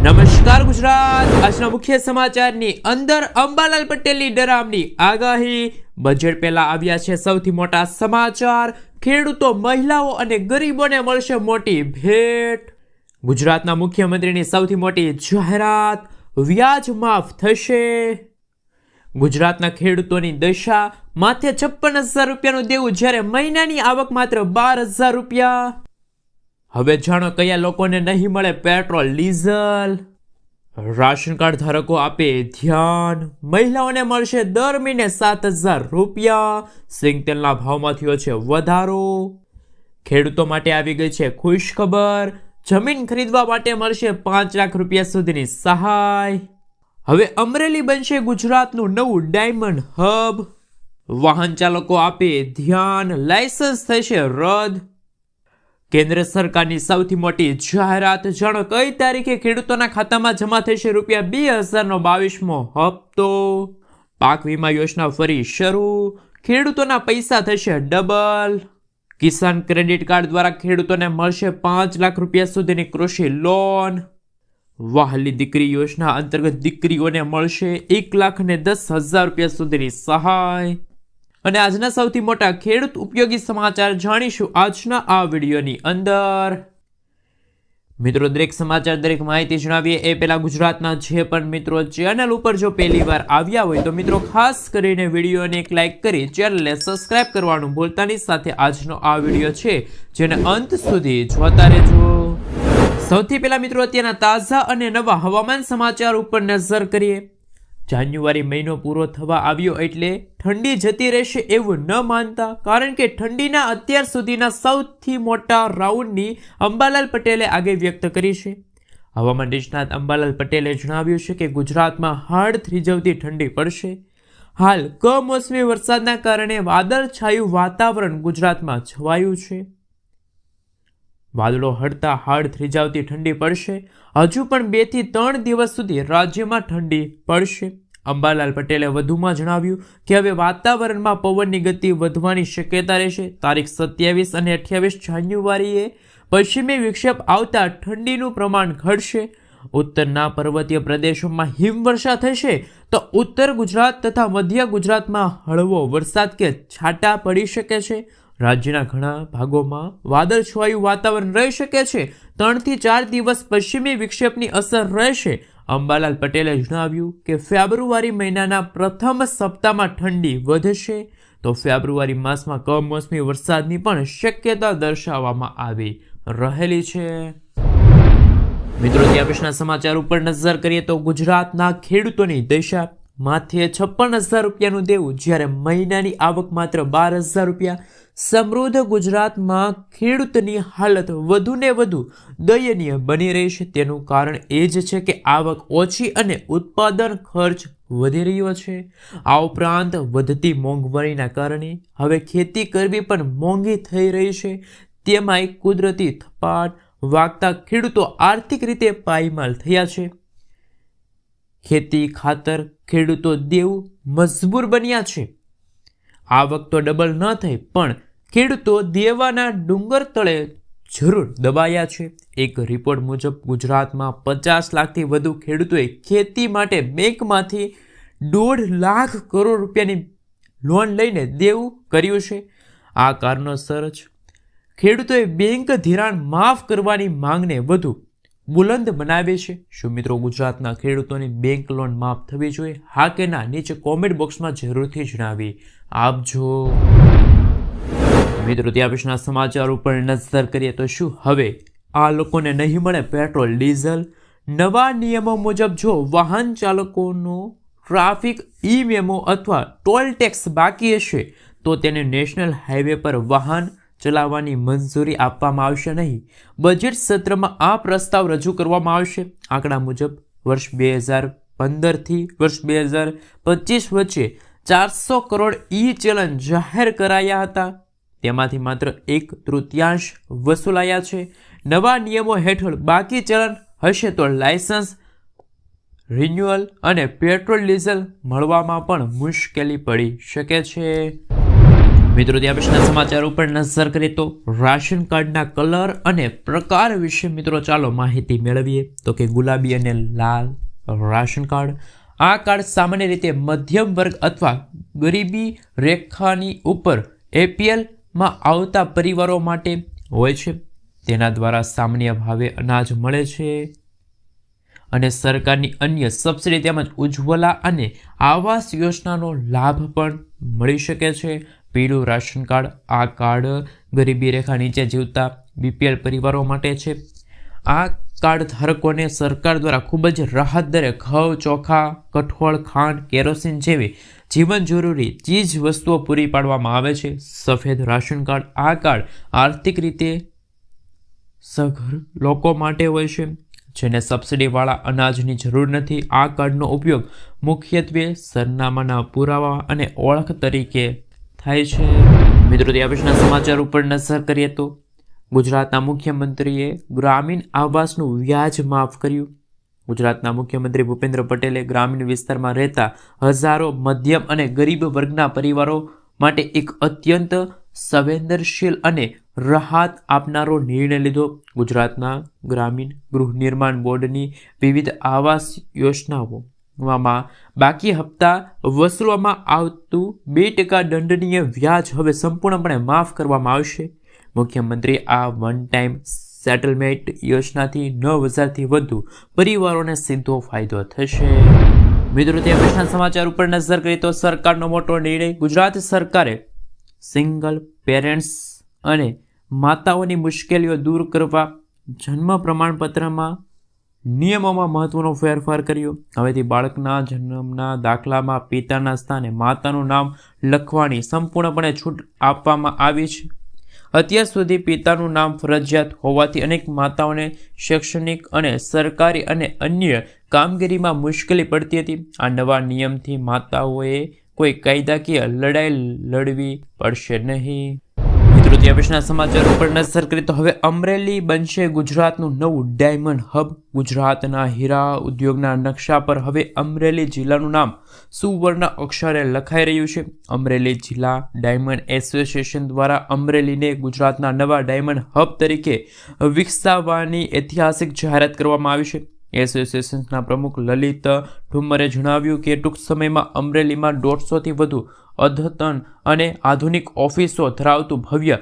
નમસ્કાર ગુજરાત, આજના મુખ્ય સમાચારની અંદર અંબાલાલ પટેલની ડરામણી આગાહી. બજેટ પહેલા આવ્યા છે સૌથી મોટા સમાચાર. ખેડૂતો, મહિલાઓ અને ગરીબોને મળશે મોટી ભેટ. ગુજરાતના મુખ્યમંત્રીની સૌથી મોટી જાહેરાત, વ્યાજ માફ થશે. ગુજરાતના ખેડૂતોની દશા, માથે 56,000 રૂપિયાનું દેવું જ્યારે મહિનાની આવક માત્ર 12,000 રૂપિયા. હવે જાણો કયા લોકોને નહીં મળે પેટ્રોલ ડીઝલ. રાશન કાર્ડ ધારકો આપે ધ્યાન, મહિલાઓને મળશે દર મહિને 7,000 રૂપિયા. સિંગ તેલના ભાવમાં થયો છે વધારો. ખેડૂતો માટે આવી ગઈ છે ખુશ ખબર, જમીન ખરીદવા માટે મળશે 5 લાખ રૂપિયા સુધીની સહાય. હવે અમરેલી બનશે ગુજરાતનું નવું ડાયમંડ હબ. વાહન ચાલકો આપે ધ્યાન, લાયસન્સ થશે રદ. કેન્દ્ર સરકારની સૌથી મોટી જાહેરાત, જાણો કઈ તારીખે ખેડૂતોના ખાતામાં જમા થશે રૂપિયા 2,000નો 22મો હપ્તો. પાક વીમા યોજના ફરી શરૂ, ખેડૂતોના પૈસા થશે ડબલ. કિસાન ક્રેડિટ કાર્ડ દ્વારા ખેડૂતોને મળશે 5 લાખ રૂપિયા સુધીની કૃષિ લોન. વહાલી દીકરી યોજના અંતર્ગત દીકરીઓને મળશે 1,10,000 રૂપિયા સુધીની સહાય. અને આજના સૌથી મોટા ખેડૂત ઉપયોગી સમાચાર જાણીશું આજના આ વિડીયોની અંદર. મિત્રો, દરેક સમાચાર, દરેક માહિતી જણાવીએ એ પહેલા ગુજરાતના જે પણ મિત્રો ચેનલ ઉપર જો પહેલી વાર આવ્યા હોય તો મિત્રો ખાસ કરીને વિડીયોને એક લાઇક કરી ચેનલને સબસ્ક્રાઇબ કરવાનું ભૂલતા નહીં. સાથે આજનો આ વિડીયો છે જેને અંત સુધી જોતા રહેજો. સૌથી પહેલા મિત્રો અત્યારના તાજા અને નવા હવામાન સમાચાર ઉપર નજર કરીએ. જાન્યુઆરી મહિનો પૂરો થવા આવ્યો એટલે ઠંડી જતી રહેશે એવું ન માનતા, કારણ કે ઠંડીના અત્યાર સુધીના સૌથી મોટા રાઉન્ડની અંબાલાલ પટેલે આગે વ્યક્ત કરી છે. હવામાન નિષ્ણાત અંબાલાલ પટેલે જણાવ્યું છે કે ગુજરાતમાં હાડ થ્રીજવતી ઠંડી પડશે. હાલ કમોસમી વરસાદના કારણે વાદળછાયું વાતાવરણ ગુજરાતમાં છવાયું છે. વાદળો હટતા હાડ થ્રીજાવતી ઠંડી પડશે. હજુ પણ 2 થી 3 દિવસ સુધી રાજ્યમાં ઠંડી પડશે. અંબાલાલ પટેલે વધુમાં જણાવ્યું કે હવે વાતાવરણમાં પવનની ગતિ વધવાની શક્યતા રહેશે. તારીખ 27 અને 28 જાન્યુઆરીએ પશ્ચિમી વિક્ષેપ આવતા ઠંડીનું પ્રમાણ ઘટશે. ઉત્તરના પર્વતીય પ્રદેશોમાં હિમવર્ષા થશે તો ઉત્તર ગુજરાત તથા મધ્ય ગુજરાતમાં હળવો વરસાદ કે છાંટા પડી શકે છે. રાજ્યના ઘણા ભાગોમાં વાદળછાયું વાતાવરણ રહી શકે છે. 3 થી 4 દિવસ પશ્ચિમી વિક્ષેપની અસર રહેશે. અંબાલાલ પટેલે જણાવ્યું કે ફેબ્રુઆરી મહિનાના પ્રથમ સપ્તાહમાં ઠંડી વધશે તો ફેબ્રુઆરી માસમાં કમોસમી વરસાદની પણ શક્યતા દર્શાવવામાં આવી રહેલી છે. મિત્રો, ત્યાં પછીના સમાચાર ઉપર નજર કરીએ તો ગુજરાતના ખેડૂતોની દશા, માથે 56,000 રૂપિયાનું દેવું જ્યારે મહિનાની આવક માત્ર 12,000 રૂપિયા. સમૃદ્ધ ગુજરાતમાં ખેડૂતની હાલત વધુને વધુ દયનીય બની રહી છે. તેનું કારણ એ જ છે કે આવક ઓછી અને ઉત્પાદન ખર્ચ વધી રહ્યો છે. આ ઉપરાંત વધતી મોંઘવારીના કારણે હવે ખેતી કરવી પણ મોંઘી થઈ રહી છે. તેમાંય કુદરતી થપાટ વાગતા ખેડૂતો આર્થિક રીતે પાયમાલ થયા છે. ખેતી ખાતર ખેડૂતો દેવું મજબૂર બન્યા છે. આવક તો ડબલ ન થઈ પણ ખેડૂતો દેવાના ડુંગર તળે જરૂર દબાયા છે. એક રિપોર્ટ મુજબ ગુજરાતમાં 50 લાખથી વધુ ખેડૂતોએ ખેતી માટે બેંકમાંથી 1.5 લાખ કરોડ રૂપિયાની લોન લઈને દેવું કર્યું છે. આ કારણોસર જ ખેડૂતોએ બેંક ધિરાણ માફ કરવાની માંગને વધુ બુલંદ બનાવે છે. શું મિત્રો ગુજરાતના ખેડૂતોની બેંક લોન માફ થવી જોઈએ? હા કે ના? નીચે કોમેન્ટ બોક્સમાં જરૂરથી જણાવી આપજો. મિત્રો, ત્યાં પછીના સમાચાર ઉપર નજર કરીએ તો શું હવે આ લોકોને નહીં મળે પેટ્રોલ ડીઝલ? નવા નિયમો મુજબ જો વાહન ચાલકોનો ટ્રાફિક ઈ મેમો અથવા ટોલ ટેક્સ બાકી હશે તો તેને નેશનલ હાઈવે પર વાહન ચલાવવાની મંજૂરી આપવામાં આવશે નહીં. બજેટ સત્રમાં આ પ્રસ્તાવ રજૂ કરવામાં આવશે. આંકડા મુજબ વર્ષ 2015 થી વર્ષ 2025 વચ્ચે 400 કરોડ ઈ ચલણ જાહેર કરાયા હતા. તેમાંથી માત્ર 1/3 વસૂલાયા છે. નવા નિયમો હેઠળ બાકી ચલણ હશે તો લાયસન્સ રિન્યુઅલ અને પેટ્રોલ ડીઝલ મળવામાં પણ મુશ્કેલી પડી શકે છે. મિત્રો ત્યાં પછીના સમાચાર ઉપર નજર કરીએ તો રાશન કાર્ડના કલર અને પ્રકાર વિશે મિત્રો ચાલો માહિતી મેળવીએ. તો કે ગુલાબી અને લાલ રાશન કાર્ડ. આ કાર્ડ સામાન્ય રીતે મધ્યમ વર્ગ અથવા ગરીબી રેખાની ઉપર APLમાં આવતા પરિવારો માટે હોય છે. તેના દ્વારા સામાન્ય ભાવે અનાજ મળે છે અને સરકારની અન્ય સબસિડી તેમજ ઉજ્જવલા અને આવાસ યોજનાનો લાભ પણ મળી શકે છે. પીળું રાશન કાર્ડ. આ કાર્ડ ગરીબી રેખા નીચે જીવતા BPL પરિવારો માટે છે. આ કાર્ડ ધારકોને સરકાર દ્વારા ખૂબ જ રાહત દરે ઘઉં, ચોખા, કઠોળ, ખાંડ, કેરોસીન જેવી જીવન જરૂરી ચીજ વસ્તુઓ પૂરી પાડવામાં આવે છે. સફેદ રાશન કાર્ડ. આ કાર્ડ આર્થિક રીતે સઘન લોકો માટે હોય છે જેને સબસિડીવાળા અનાજની જરૂર નથી. આ કાર્ડનો ઉપયોગ મુખ્યત્વે સરનામાના પુરાવા અને ઓળખ તરીકે થાય છે. મિત્રો ત્યાં પછીના સમાચાર ઉપર નજર કરીએ તો ગુજરાતના મુખ્યમંત્રીએ ગ્રામીણ આવાસનું વ્યાજ માફ કર્યું. ગુજરાતના મુખ્યમંત્રી ભૂપેન્દ્ર પટેલે ગ્રામીણ વિસ્તારમાં રહેતા હજારો મધ્યમ અને ગરીબ વર્ગના પરિવારો માટે એક અત્યંત સંવેદનશીલ અને રાહત આપનારો નિર્ણય લીધો. ગુજરાતના ગ્રામીણ ગૃહ નિર્માણ બોર્ડની વિવિધ આવાસ યોજનાઓમાં બાકી હપ્તા વસૂલવામાં આવતું 2% દંડનીય વ્યાજ હવે સંપૂર્ણપણે માફ કરવામાં આવશે. મુખ્યમંત્રી આ વન ટાઈમ સેટલમેન્ટ યોજનાથી 9,000થી વધુ પરિવારોને સીધો ફાયદો થશે. મિત્રો ત્યાં પછીના સમાચાર ઉપર નજર કરીએ તો સરકારનો મોટો નિર્ણય. ગુજરાત સરકારે સિંગલ પેરેન્ટ્સ અને માતાઓની મુશ્કેલીઓ દૂર કરવા જન્મ પ્રમાણપત્રમાં નિયમોમાં મહત્વનો ફેરફાર કર્યો. હવેથી બાળકના જન્મના દાખલામાં પિતાના સ્થાને માતાનું નામ લખવાની સંપૂર્ણપણે છૂટ આપવામાં આવી છે. અત્યાર સુધી પિતાનું નામ ફરજિયાત હોવાથી અનેક માતાઓને શૈક્ષણિક અને સરકારી અને અન્ય કામગીરીમાં મુશ્કેલી પડતી હતી. આ નવા નિયમથી માતાઓએ કોઈ કાયદાકીય લડાઈ લડવી પડશે નહીં. મિત્રો ત્યાં પછીના સમાચાર ઉપર નજર કરીએ તો હવે અમરેલી બનશે ગુજરાતનું નવું ડાયમંડ હબ. ગુજરાતના હીરા ઉદ્યોગના નકશા પર હવે અમરેલી જિલ્લાનું નામ સુવર્ણ અક્ષરે લખાઈ રહ્યું છે. અમરેલી જિલ્લા ડાયમંડ એસોસિએશન દ્વારા અમરેલીને ગુજરાતના નવા ડાયમંડ હબ તરીકે વિકસાવવાની ઐતિહાસિક જાહેરાત કરવામાં આવી છે. એસોસિએશનના પ્રમુખ લલિત ઠુમ્મરે જણાવ્યું કે ટૂંક સમયમાં અમરેલીમાં 150થી વધુ અદ્યતન અને આધુનિક ઓફિસો ધરાવતું ભવ્ય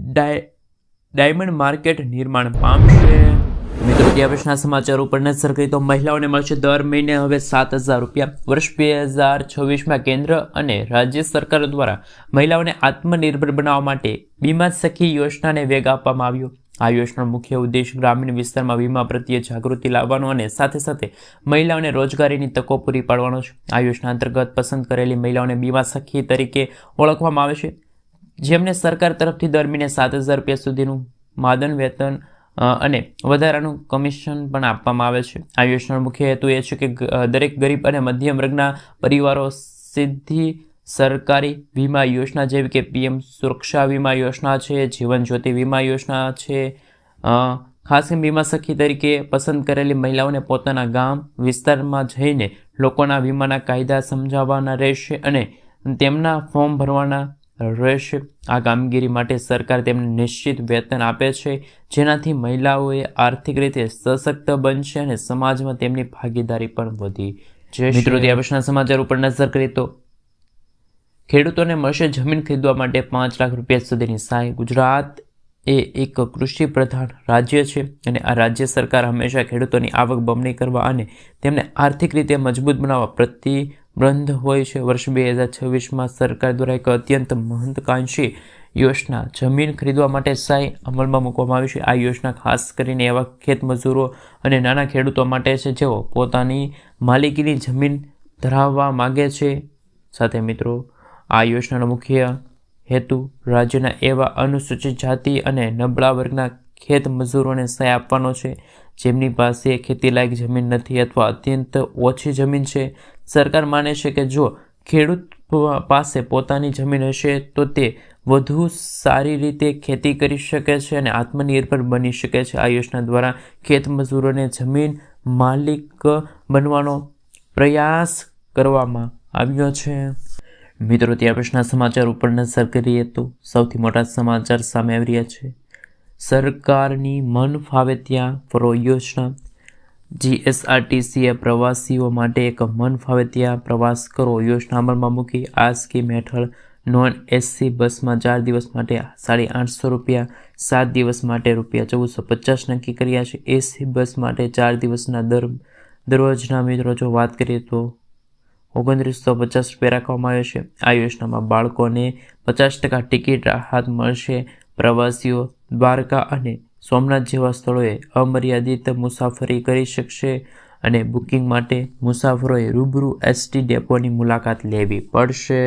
ડાયમંડ માર્કેટ નિર્માણ પામશે. મિત્રો ત્યાં પછીના સમાચાર ઉપર નજર કરીએ તો મહિલાઓને મળશે દર મહિને હવે 7,000 રૂપિયા. વર્ષ 2026માં કેન્દ્ર અને રાજ્ય સરકાર દ્વારા મહિલાઓને આત્મનિર્ભર બનાવવા માટે બીમા સખી યોજનાને વેગ આપવામાં આવ્યો. આ યોજનાનો મુખ્ય ઉદ્દેશ ગ્રામીણ વિસ્તારમાં વીમા પ્રત્યે જાગૃતિ લાવવાનો અને સાથે સાથે મહિલાઓને રોજગારીની તકો પૂરી પાડવાનો છે. આ યોજના અંતર્ગત પસંદ કરેલી મહિલાઓને બીમા સખી તરીકે ઓળખવામાં આવે છે, જેમને સરકાર તરફથી દર મહિને 7,000 રૂપિયા સુધીનું માદન વેતન અને વધારાનું કમિશન પણ આપવામાં આવે છે. આ યોજનાનો મુખ્ય હેતુ એ છે કે દરેક ગરીબ અને મધ્યમ વર્ગના પરિવારો સીધી સરકારી વીમા યોજના જેવી કે PM સુરક્ષા વીમા યોજના છે, જીવન જ્યોતિ વીમા યોજના છે, ખાસ કરીને બીમા સખી તરીકે પસંદ કરેલી મહિલાઓને પોતાના ગામ વિસ્તારમાં જઈને લોકોના વીમાના કાયદા સમજાવવાના રહેશે અને તેમના ફોર્મ ભરવાના રહેશે. આ કામગીરી માટે સરકાર તેમને નિશ્ચિત વેતન આપે છે, જેનાથી મહિલાઓએ આર્થિક રીતે સશક્ત બનશે અને સમાજમાં તેમની ભાગીદારી પણ વધી જશે. મિત્રો ત્યાં પછીના સમાચાર ઉપર નજર કરીએ તો ખેડૂતોને મળશે જમીન ખરીદવા માટે 5 લાખ રૂપિયા સુધીની સહાય. ગુજરાત એ એક કૃષિ પ્રધાન રાજ્ય છે અને આ રાજ્ય સરકાર હંમેશા ખેડૂતોની આવક બમણી કરવા અને તેમને આર્થિક રીતે મજબૂત બનાવવા પ્રતિબદ્ધ હોય છે. વર્ષ 2026માં સરકાર દ્વારા એક અત્યંત મહત્વાકાંક્ષી યોજના જમીન ખરીદવા માટે સહાય અમલમાં મૂકવામાં આવી છે. આ યોજના ખાસ કરીને એવા ખેતમજૂરો અને નાના ખેડૂતો માટે છે જેઓ પોતાની માલિકીની જમીન ધરાવવા માગે છે. સાથે મિત્રો આ યોજનાનો મુખ્ય હેતુ રાજ્યના એવા અનુસૂચિત જાતિ અને નબળા વર્ગના ખેત મજૂરોને સહાય આપવાનો છે જેમની પાસે ખેતીલાયક જમીન નથી અથવા અત્યંત ઓછી જમીન છે. સરકાર માને છે કે જો ખેડૂત પાસે પોતાની જમીન હશે તો તે વધુ સારી રીતે ખેતી કરી શકે છે અને આત્મનિર્ભર બની શકે છે. આ યોજના દ્વારા ખેત મજૂરોને જમીન માલિક બનવાનો પ્રયાસ કરવામાં આવ્યો છે. મિત્રો ત્યાર પછીના સમાચાર ઉપર નજર કરીએ તો સૌથી મોટા સમાચાર સામે આવી રહ્યા છે. સરકારની મન ફાવે ત્યાં ફરો યોજના. જીએસઆરટીસીએ પ્રવાસીઓ માટે એક મન ફાવે ત્યાં પ્રવાસ કરો યોજના અમલમાં મૂકી. આ સ્કીમ હેઠળ નોન એસી બસમાં 4 દિવસ માટે ₹850, 7 દિવસ માટે ₹1450 નક્કી કર્યા છે. એસી બસ માટે 4 દિવસના દરરોજના મિત્રો જો વાત કરીએ તો ₹2950 રાખવામાં આવ્યો છે. આ યોજનામાં બાળકોને 50% ટિકિટ રાહત મળશે. પ્રવાસીઓ દ્વારકા અને સોમનાથ જેવા સ્થળોએ અમર્યાદિત મુસાફરી કરી શકશે અને બુકિંગ માટે મુસાફરોએ રૂબરૂ એસટી ડેપોની મુલાકાત લેવી પડશે.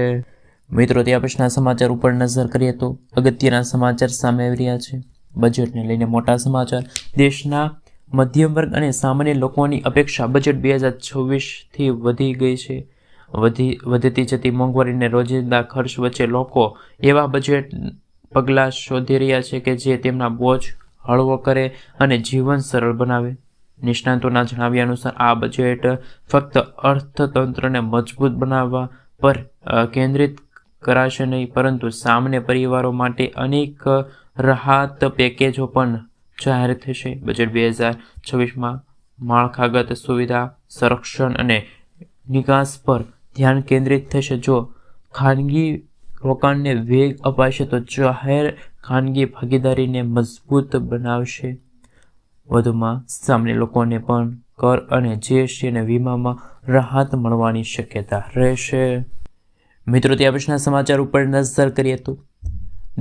મિત્રો ત્યાં પછીના સમાચાર ઉપર નજર કરીએ તો અગત્યના સમાચાર સામે આવી રહ્યા છે. બજેટને લઈને મોટા સમાચાર. દેશના મધ્યમ વર્ગ અને સામાન્ય લોકોની અપેક્ષા બજેટ 2026થી વધી ગઈ છે. વધતી જતી મોંઘવારી અને રોજિંદા ખર્ચ વચ્ચે લોકો એવા બજેટ પગલાં શોધી રહ્યા છે કે જે તેમના બોજ હળવો કરે અને જીવન સરળ બનાવે. નિષ્ણાતોના જણાવ્યા અનુસાર આ બજેટ ફક્ત અર્થતંત્રને મજબૂત બનાવવા પર કેન્દ્રિત કરાશે નહીં, પરંતુ સામાન્ય પરિવારો માટે અનેક રાહત પેકેજો પણ જાહેર થશે. બજેટ 2026માં માળખાગત સુવિધા, સંરક્ષણ અને નિકાસ પર ધ્યાન કેન્દ્રિત થશે. જો ખાનગી રોકાણને વેગ અપાશે તો જાહેર ખાનગી ભાગીદારીને મજબૂત બનાવશે. વધુમાં સામાન્ય લોકોને પણ કર અને જીએસટી અને વીમામાં રાહત મળવાની શક્યતા રહેશે. મિત્રો ત્યાં પછીના સમાચાર ઉપર નજર કરીએ તો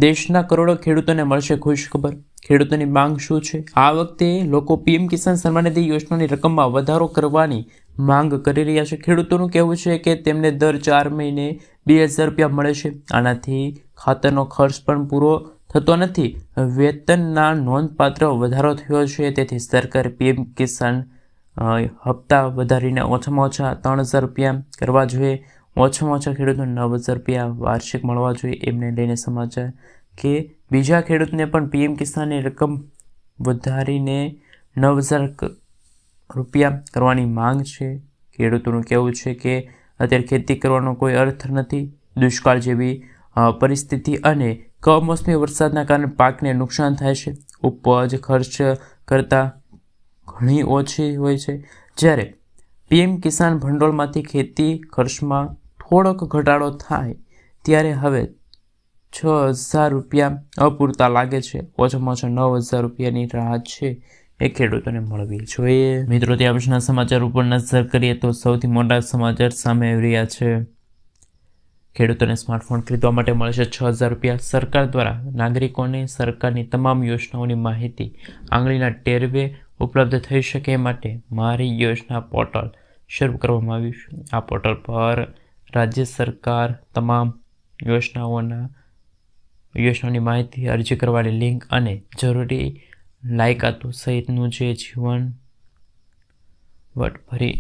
દેશના કરોડો ખેડૂતોને મળશે ખુશખબર. ખેડૂતોની માંગ શું છે? આ વખતે લોકો પીએમ કિસાન સન્માન નિધિ યોજનાની રકમમાં વધારો કરવાની માંગ કરી રહ્યા છે. ખેડૂતોનું કહેવું છે કે તેમને દર 4 મહિને ₹2000 મળે છે. આનાથી ખાતરનો ખર્ચ પણ પૂરો થતો નથી. વેતનના નોંધપાત્ર વધારો થયો છે. તેથી સરકારે પીએમ કિસાન હપ્તા વધારીને ઓછામાં ઓછા ₹3000 કરવા જોઈએ. ઓછામાં ઓછા ખેડૂતોને ₹9000 વાર્ષિક મળવા જોઈએ. એમને લઈને સમાચાર કે બીજા ખેડૂતને પણ પીએમ કિસાનની રકમ વધારીને ₹9000 કરવાની માંગ છે. ખેડૂતોનું કહેવું છે કે અત્યારે ખેતી કરવાનો કોઈ અર્થ નથી. દુષ્કાળ જેવી પરિસ્થિતિ અને કમોસમી વરસાદના કારણે પાકને નુકસાન થાય છે. ઉપજ ખર્ચ કરતાં ઘણી ઓછી હોય છે. જ્યારે પીએમ કિસાન ભંડોળમાંથી ખેતી ખર્ચમાં થોડોક ઘટાડો થાય ત્યારે હવે ₹6000 અપૂરતા લાગે છે. ઓછામાં ઓછા ₹9000ની રાહત છે એ ખેડૂતોને મળવી જોઈએ. મિત્રો ત્યાં પછીના સમાચાર ઉપર નજર કરીએ તો સૌથી મોટા સમાચાર સામે આવી રહ્યા છે. ખેડૂતોને સ્માર્ટફોન ખરીદવા માટે મળશે ₹6000. સરકાર દ્વારા નાગરિકોને સરકારની તમામ યોજનાઓની માહિતી આંગળીના ટેરવે ઉપલબ્ધ થઈ શકે માટે મારી યોજના પોર્ટલ શરૂ કરવામાં આવ્યું છે. આ પોર્ટલ પર રાજ્ય સરકાર તમામ યોજનાઓની માહિતી, અરજી કરવાની લિંક અને જરૂરી લાયકાતો સહિતનું જે જીવન ભરી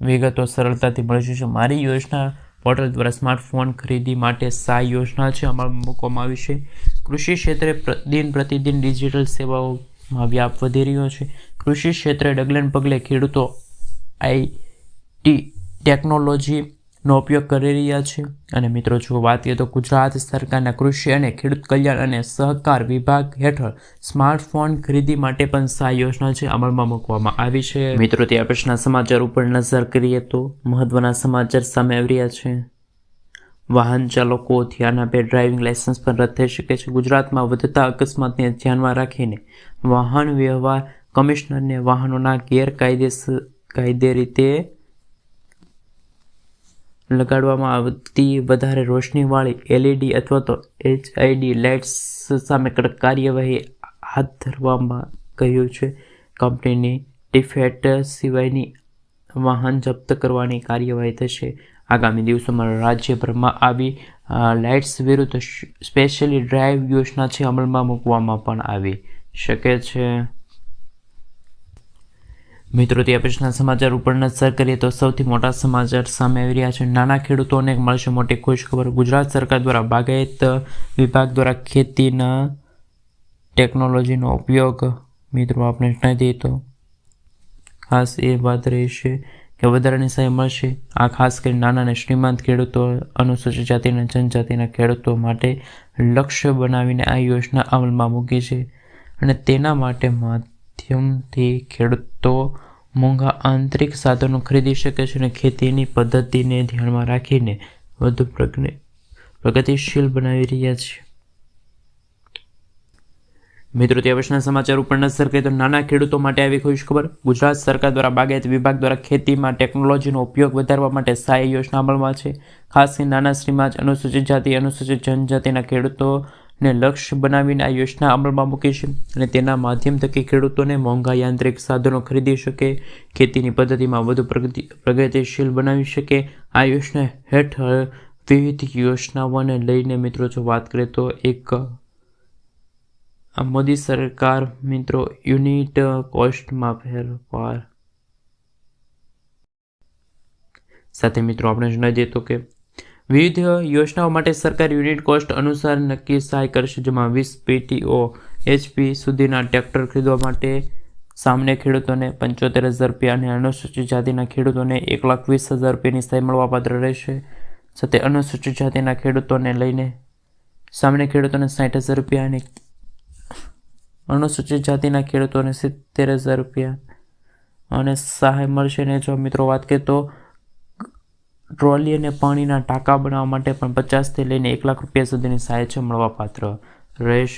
વિગતો સરળતાથી મળી જશે. મારી યોજના પોર્ટલ દ્વારા સ્માર્ટફોન ખરીદી માટે સહાય યોજના છે અમલમાં મૂકવામાં આવી છે. કૃષિ ક્ષેત્રે દિન પ્રતિદિન ડિજિટલ સેવાઓમાં વ્યાપ વધી રહ્યો છે. કૃષિ ક્ષેત્રે ડગલે ને પગલે ખેડૂતો આઈટી ટેકનોલોજીનો ઉપયોગ કરી રહ્યા છે. અને મિત્રો જો વાત કરીએ તો ગુજરાત સરકારના કૃષિ અને ખેડૂત કલ્યાણ અને સહકાર વિભાગ હેઠળ સ્માર્ટફોન ખરીદી માટે પણ સહાય યોજના છે અમલમાં મૂકવામાં આવી છે. મિત્રો ત્યાર પછીના સમાચાર ઉપર નજર કરીએ તો મહત્વના સમાચાર સામે આવી રહ્યા છે. વાહન ચાલકો ધ્યાન આપે, ડ્રાઇવિંગ લાયસન્સ પણ રદ થઈ શકે છે. ગુજરાતમાં વધતા અકસ્માતને ધ્યાનમાં રાખીને વાહન વ્યવહાર કમિશનરને વાહનોના ગેરકાયદે રીતે લગાડવામાં આવતી વધારે રોશનીવાળી LED અથવા તો HID લાઇટ્સ સામે કડક કાર્યવાહી હાથ ધરવામાં કહ્યું છે. કંપનીની ડિફેક્ટ સિવાયની વાહન જપ્ત કરવાની કાર્યવાહી થશે. આગામી દિવસોમાં રાજ્યભરમાં આવી લાઇટ્સ વિરુદ્ધ સ્પેશિયલી ડ્રાઇવ યોજના છે અમલમાં મૂકવામાં પણ આવી શકે છે. મિત્રો ત્યાં પછીના સમાચાર ઉપર નજર કરીએ તો સૌથી મોટા સમાચાર સામે આવી રહ્યા છે. નાના ખેડૂતોને મળશે મોટી ખુશખબર. ગુજરાત સરકાર દ્વારા બાગાયત વિભાગ દ્વારા ખેતીના ટેકનોલોજીનો ઉપયોગ મિત્રો આપણે જણાવી દઈએ તો ખાસ એ વાત રહેશે કે વધારાની સહાય મળશે. આ ખાસ કરીને નાના અને શ્રીમંત ખેડૂતો, અનુસૂચિત જાતિ અને જનજાતિના ખેડૂતો માટે લક્ષ્ય બનાવીને આ યોજના અમલમાં મૂકી છે અને તેના માટે માધ્યમથી ખેડૂતો મોંઘા આંતરિક સાધનો ખરીદી શકે છે અને ખેતીની પદ્ધતિને ધ્યાનમાં રાખીને વધુ પ્રગતિશીલ બનાવી રહ્યા છે. મિત્રો, ત્યાં પછીના સમાચાર ઉપર નજર કરીએ તો નાના ખેડૂતો માટે આવી ખુશ ખબર. ગુજરાત સરકાર દ્વારા બાગાયત વિભાગ દ્વારા ખેતીમાં ટેકનોલોજીનો ઉપયોગ વધારવા માટે સહાય યોજના અમલમાં છે. ખાસ કરીને નાના શ્રીમંત, અનુસૂચિત જાતિ, અનુસૂચિત જનજાતિના ખેડૂતોને લક્ષ્ય બનાવીને આ યોજના અમલમાં મૂકી છે અને તેના માધ્યમ થકી ખેડૂતોને મોંઘા યાંત્રિક સાધનો ખરીદી શકે, ખેતીની પદ્ધતિમાં વધુ પ્રગતિશીલ બનાવી શકે. આ યોજના હેઠળ વિવિધ યોજનાઓને લઈને મિત્રો જો વાત કરીએ તો એક મોદી સરકાર મિત્રો યુનિટ કોસ્ટમાં ફેરફાર સાથે મિત્રો આપણે જણાવી દઈએ તો કે વિવિધ યોજનાઓ માટે સરકાર યુનિટ કોસ્ટ અનુસાર નક્કી સહાય કરશે, જેમાં 20 PTO HP સુધીના ટ્રેક્ટર ખરીદવા માટે સામાન્ય ખેડૂતોને 75,000 રૂપિયા અને અનુસૂચિત જાતિના ખેડૂતોને 1,20,000 રૂપિયાની સહાય મળવાપાત્ર રહેશે. સાથે અનુસૂચિત જાતિના ખેડૂતોને લઈને સામાન્ય ખેડૂતોને 60,000 રૂપિયા અને અનુસૂચિત જાતિના ખેડૂતોને 70,000 રૂપિયા અને સહાય મળશે. ને જો મિત્રો વાત કરીએ તો ટ્રોલી અને પાણીના ટાંકા બનાવવા માટે પણ 50,000 થી લઈને 1,00,000 રૂપિયા સુધીની સહાય છે મળવાપાત્ર રહેશે.